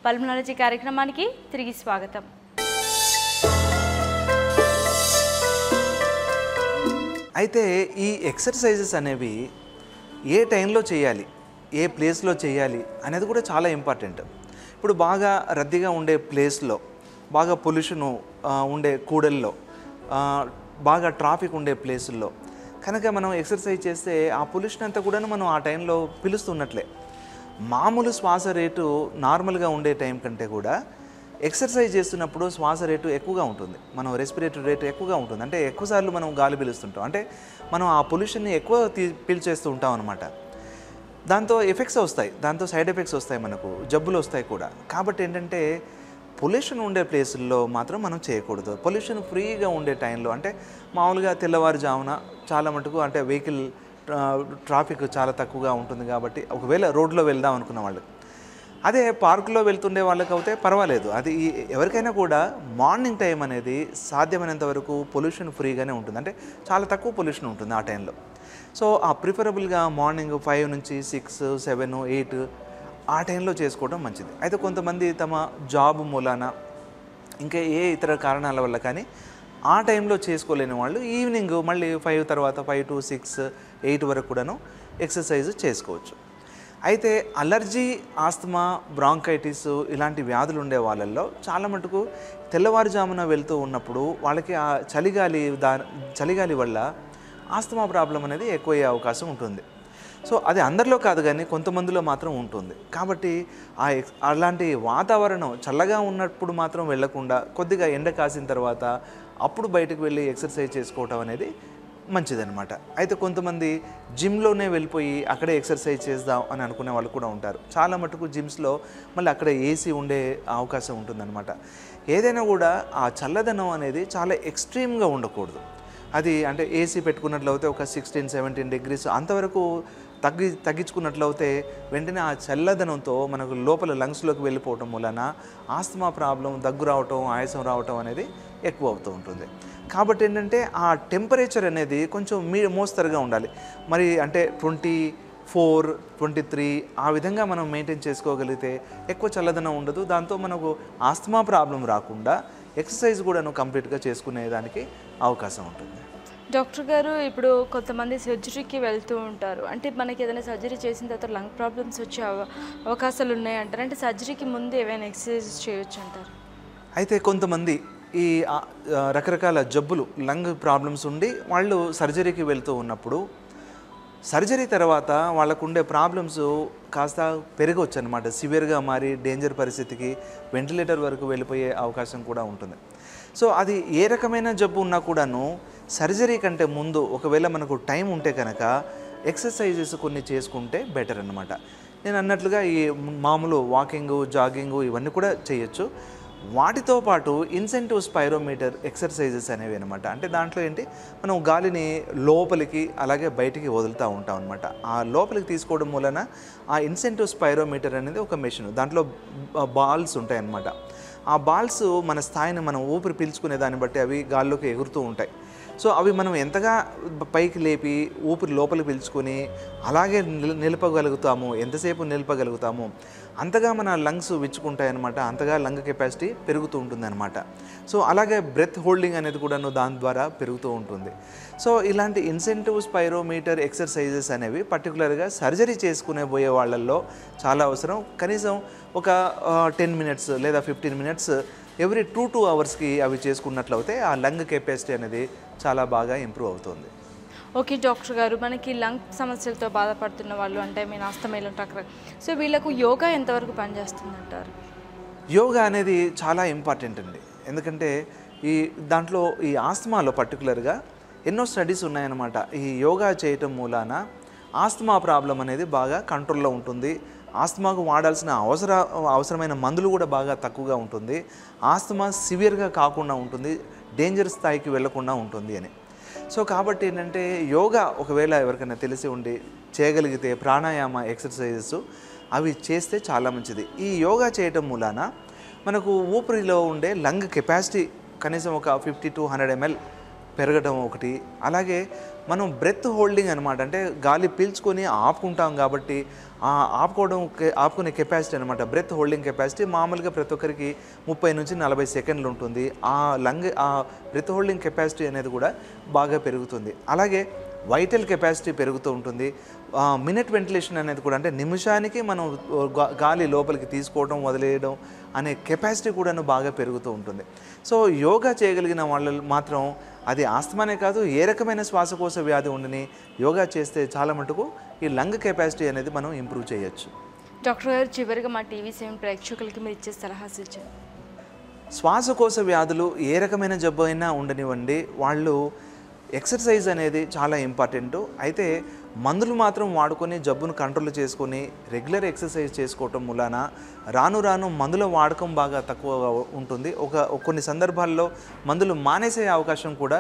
Pulmonology కార్యక్రమానికి తిరిగి స్వాగతం. అయితే ఈ ఎక్సర్సైజెస్ అనేవి ఏ టైంలో చేయాలి, ఏ ప్లేస్లో చేయాలి అనేది కూడా చాలా ఇంపార్టెంట్. ఇప్పుడు బాగా రద్దీగా ఉండే ప్లేస్లో, బాగా పొల్యూషన్ ఉండే కూడల్లో, బాగా ట్రాఫిక్ ఉండే ప్లేసుల్లో కనుక మనం ఎక్సర్సైజ్ చేస్తే ఆ పొల్యూషన్ అంతా కూడా మనం ఆ టైంలో పిలుస్తున్నట్లే. మామూలు శ్వాస రేటు నార్మల్గా ఉండే టైం కంటే కూడా ఎక్సర్సైజ్ చేస్తున్నప్పుడు శ్వాస రేటు ఎక్కువగా ఉంటుంది, మనం రెస్పిరేటరీ రేటు ఎక్కువగా ఉంటుంది. అంటే ఎక్కువసార్లు మనం గాలి పీలుస్తుంటాం, అంటే మనం ఆ పొల్యూషన్ని ఎక్కువ పీల్చేస్తూ ఉంటాం అనమాట. దాంతో ఎఫెక్ట్స్ వస్తాయి, దాంతో సైడ్ ఎఫెక్ట్స్ వస్తాయి, మనకు జబ్బులు వస్తాయి కూడా. కాబట్టి ఏంటంటే పొల్యూషన్ ఉండే ప్లేసుల్లో మాత్రం మనం చేయకూడదు. పొల్యూషన్ ఫ్రీగా ఉండే టైంలో, అంటే మామూలుగా తెల్లవారుజామున చాలా మటుకు అంటే వెహికల్ ట్రాఫిక్ చాలా తక్కువగా ఉంటుంది కాబట్టి ఒకవేళ రోడ్లో వెళ్దాం అనుకున్న వాళ్ళు, అదే పార్కులో వెళ్తుండే వాళ్ళకి అయితే పర్వాలేదు. అది ఎవరికైనా కూడా మార్నింగ్ టైం అనేది సాధ్యమైనంత వరకు పొల్యూషన్ ఫ్రీగానే ఉంటుంది, అంటే చాలా తక్కువ పొల్యూషన్ ఉంటుంది ఆ టైంలో. సో ఆ ప్రిఫరబుల్గా మార్నింగ్ 5 నుంచి 6, 7, 8 ఆ టైంలో చేసుకోవడం మంచిది. అయితే కొంతమంది తమ జాబ్ మూలాన ఇంకా ఏ ఇతర కారణాల వల్ల కానీ ఆ టైంలో చేసుకోలేని వాళ్ళు ఈవినింగ్ మళ్ళీ 5 తర్వాత 5 to 6, 8 వరకు కూడాను ఎక్సర్సైజ్ చేసుకోవచ్చు. అయితే అలర్జీ, ఆస్తమా, బ్రాంకైటిస్ ఇలాంటి వ్యాధులు ఉండే వాళ్ళల్లో చాలా మటుకు తెల్లవారుజామున వెళ్తూ ఉన్నప్పుడు వాళ్ళకి ఆ చలిగాలి వల్ల ఆస్తమా ప్రాబ్లం అనేది ఎక్కువయ్యే అవకాశం ఉంటుంది. సో అది అందరిలో కాదు కానీ కొంతమందిలో మాత్రం ఉంటుంది. కాబట్టి అలాంటి వాతావరణం చల్లగా ఉన్నప్పుడు మాత్రం వెళ్ళకుండా కొద్దిగా ఎండ కాసిన తర్వాత అప్పుడు బయటకు వెళ్ళి ఎక్సర్సైజ్ చేసుకోవటం అనేది మంచిదన్నమాట. అయితే కొంతమంది జిమ్లోనే వెళ్ళిపోయి అక్కడే ఎక్సర్సైజ్ చేద్దాం అని అనుకునే వాళ్ళు కూడా ఉంటారు. చాలా మటుకు జిమ్స్లో మళ్ళీ అక్కడ ఏసీ ఉండే అవకాశం ఉంటుందన్నమాట. ఏదైనా కూడా ఆ చల్లదనం అనేది చాలా ఎక్స్ట్రీమ్గా ఉండకూడదు. అది అంటే ఏసీ పెట్టుకున్నట్లయితే ఒక 16-17 degrees అంతవరకు తగ్గించుకున్నట్లయితే వెంటనే ఆ చల్లదనంతో మనకు లోపల లంగ్స్లోకి వెళ్ళిపోవటం వలన ఆస్తమా ప్రాబ్లం, దగ్గు రావటం, ఆయాసం రావటం అనేది ఎక్కువ అవుతూ ఉంటుంది. కాబట్టి ఏంటంటే ఆ టెంపరేచర్ అనేది కొంచెం మోస్తరుగా ఉండాలి. మరి అంటే 24, 23 ఆ విధంగా మనం మెయింటైన్ చేసుకోగలిగితే ఎక్కువ చల్లదనం ఉండదు. దాంతో మనకు ఆస్తమా ప్రాబ్లం రాకుండా ఎక్సర్సైజ్ కూడాను కంప్లీట్గా చేసుకునేదానికి అవకాశం ఉంటుంది. డాక్టర్ గారు, ఇప్పుడు కొంతమంది సర్జరీకి వెళ్తూ ఉంటారు. అంటే మనకి ఏదైనా సర్జరీ చేసిన తర్వాత లంగ్ ప్రాబ్లమ్స్ వచ్చే అవకాశాలు ఉన్నాయంటారు. అంటే సర్జరీకి ముందు ఏమైనా ఎక్సర్సైజ్ చేయొచ్చు అంటారు? అయితే కొంతమంది ఈ రకరకాల జబ్బులు, లంగ్ ప్రాబ్లమ్స్ ఉండి వాళ్ళు సర్జరీకి వెళ్తూ ఉన్నప్పుడు సర్జరీ తర్వాత వాళ్ళకు ఉండే ప్రాబ్లమ్స్ కాస్త పెరగవచ్చు అనమాట. సివియర్గా మారి డేంజర్ పరిస్థితికి వెంటిలేటర్ వరకు వెళ్ళిపోయే అవకాశం కూడా ఉంటుంది. సో అది ఏ రకమైన జబ్బు ఉన్నా కూడాను సర్జరీ కంటే ముందు ఒకవేళ మనకు టైం ఉంటే కనుక ఎక్సర్సైజెస్ కొన్ని చేసుకుంటే బెటర్ అన్నమాట. నేను అన్నట్లుగా ఈ మామూలు వాకింగు, జాగింగు ఇవన్నీ కూడా చేయొచ్చు. వాటితో పాటు ఇన్సెంటివ్ స్పైరోమీటర్ ఎక్సర్సైజెస్ అనేవి అనమాట. అంటే దాంట్లో ఏంటి, మనం గాలిని లోపలికి అలాగే బయటికి వదులుతూ ఉంటాం అనమాట. ఆ లోపలికి తీసుకోవడం వలన ఆ ఇన్సెంటివ్ స్పైరోమీటర్ అనేది ఒక మెషిన్, దాంట్లో బాల్స్ ఉంటాయన్నమాట. ఆ బాల్స్ మన స్థాయిని మనం ఊపిరి పీల్చుకునే దాన్ని బట్టి అవి గాల్లోకి ఎగురుతూ ఉంటాయి. సో అవి మనం ఎంతగా పైకి లేపి ఊపిరి లోపలికి పీల్చుకొని అలాగే నిలపగలుగుతాము, ఎంతసేపు నిలపగలుగుతాము అంతగా మన లంగ్స్ విచ్చుకుంటాయన్నమాట, అంతగా లంగ్ కెపాసిటీ పెరుగుతూ ఉంటుంది అనమాట. సో అలాగే బ్రెత్ హోల్డింగ్ అనేది కూడాను దాని ద్వారా పెరుగుతూ ఉంటుంది. సో ఇలాంటి ఇన్సెంటివ్ స్పైరోమీటర్ ఎక్సర్సైజెస్ అనేవి పర్టికులర్గా సర్జరీ చేసుకునే పోయే వాళ్ళల్లో చాలా అవసరం. కనీసం ఒక 10 minutes లేదా 15 minutes ఎవ్రీ 2 hours అవి చేసుకున్నట్లయితే ఆ లంగ్ కెపాసిటీ అనేది చాలా బాగా ఇంప్రూవ్ అవుతుంది. ఓకే డాక్టర్ గారు, మనకి లంగ్ సమస్యలతో బాధపడుతున్న వాళ్ళు, అంటే మీరు ఆస్తమాలో ఉంటారు, సో వీళ్ళకు యోగా ఎంతవరకు పనిచేస్తుంది అంటారు? యోగా అనేది చాలా ఇంపార్టెంట్ అండి. ఎందుకంటే దాంట్లో ఈ ఆస్తమాలో పర్టికులర్గా ఎన్నో స్టడీస్ ఉన్నాయన్నమాట. ఈ యోగా చేయటం మూలాన ఆస్తమా ప్రాబ్లం అనేది బాగా కంట్రోల్లో ఉంటుంది. ఆస్తమాకు వాడాల్సిన అవసరమైన మందులు కూడా బాగా తక్కువగా ఉంటుంది. ఆస్తమా సివియర్గా కాకుండా ఉంటుంది, డేంజర్ స్థాయికి వెళ్లకుండా ఉంటుంది అని. సో కాబట్టి ఏంటంటే యోగా ఒకవేళ ఎవరికైనా తెలిసి ఉండి చేయగలిగితే ప్రాణాయామ ఎక్సర్సైజెస్ అవి చేస్తే చాలా మంచిది. ఈ యోగా చేయటం మూలాన మనకు ఊపిరిలో ఉండే లంగ్ కెపాసిటీ కనీసం ఒక 50 to 100 ml పెరగడం ఒకటి. అలాగే మనం బ్రెత్ హోల్డింగ్ అనమాట, అంటే గాలి పీల్చుకొని ఆపుకుంటాం కాబట్టి ఆ ఆపుకునే కెపాసిటీ అనమాట, బ్రెత్ హోల్డింగ్ కెపాసిటీ మామూలుగా ప్రతి ఒక్కరికి 30 నుంచి 40 సెకండ్లు ఉంటుంది. ఆ బ్రెత్ హోల్డింగ్ కెపాసిటీ అనేది కూడా బాగా పెరుగుతుంది. అలాగే వైటల్ కెపాసిటీ పెరుగుతూ ఉంటుంది. మినిట్ వెంటిలేషన్ అనేది కూడా, అంటే నిమిషానికి మనం గాలి లోపలికి తీసుకోవడం వదిలేయడం అనే కెపాసిటీ కూడాను బాగా పెరుగుతూ ఉంటుంది. సో యోగా చేయగలిగిన వాళ్ళు మాత్రం అది ఆస్తమానే కాదు, ఏ రకమైన శ్వాసకోశ వ్యాధి ఉండని యోగా చేస్తే చాలా మటుకు ఈ లంగ్ కెపాసిటీ అనేది మనం ఇంప్రూవ్ చేయొచ్చు. డాక్టర్ గారు, చివరిగా మా TV7 ప్రేక్షకులకి మీరు ఇచ్చే సలహా సూచన. శ్వాసకోశ వ్యాధులు ఏ రకమైన జబ్బు అయినా ఉండనివ్వండి, వాళ్ళు ఎక్సర్సైజ్ అనేది చాలా ఇంపార్టెంట్. అయితే మందులు మాత్రం వాడుకొని జబ్బును కంట్రోల్ చేసుకొని రెగ్యులర్ ఎక్సర్సైజ్ చేసుకోవటం మూలాన రాను రాను మందుల వాడకం బాగా తక్కువగా ఉంటుంది. కొన్ని సందర్భాల్లో మందులు మానేసే అవకాశం కూడా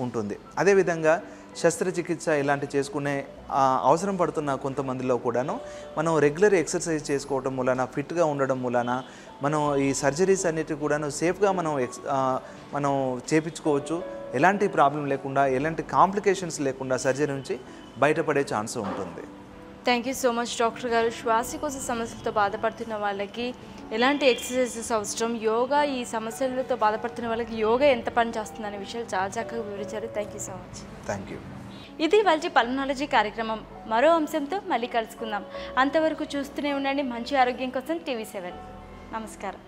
ఉంటుంది. అదేవిధంగా శస్త్రచికిత్స ఇలాంటి చేసుకునే అవసరం పడుతున్న కొంతమందిలో కూడాను మనం రెగ్యులర్ ఎక్సర్సైజ్ చేసుకోవటం మూలాన, ఫిట్గా ఉండడం మూలాన మనం ఈ సర్జరీస్ అన్నిటి కూడాను సేఫ్గా మనం చేపించుకోవచ్చు. ఎలాంటి ప్రాబ్లం లేకుండా, ఎలాంటి కాంప్లికేషన్స్ లేకుండా సర్జరీ నుంచి బయటపడే ఛాన్స్ ఉంటుంది. Thank you so much doctor గారు. శ్వాసకోశ సమస్యలతో బాధపడుతున్న వాళ్ళకి ఎలాంటి ఎక్సర్సైజెస్ అవసరం, యోగా ఈ సమస్యలతో బాధపడుతున్న వాళ్ళకి యోగా ఎంత పని చేస్తుంది అనే విషయాలు చాలా చక్కగా వివరించారు. Thank you so much. Thank you. ఇది వాళ్ళ పల్మనాలజీ కార్యక్రమం. మరో అంశంతో మళ్ళీ కలుసుకుందాం. అంతవరకు చూస్తూనే ఉండండి మంచి ఆరోగ్యం కోసం TV7. నమస్కారం.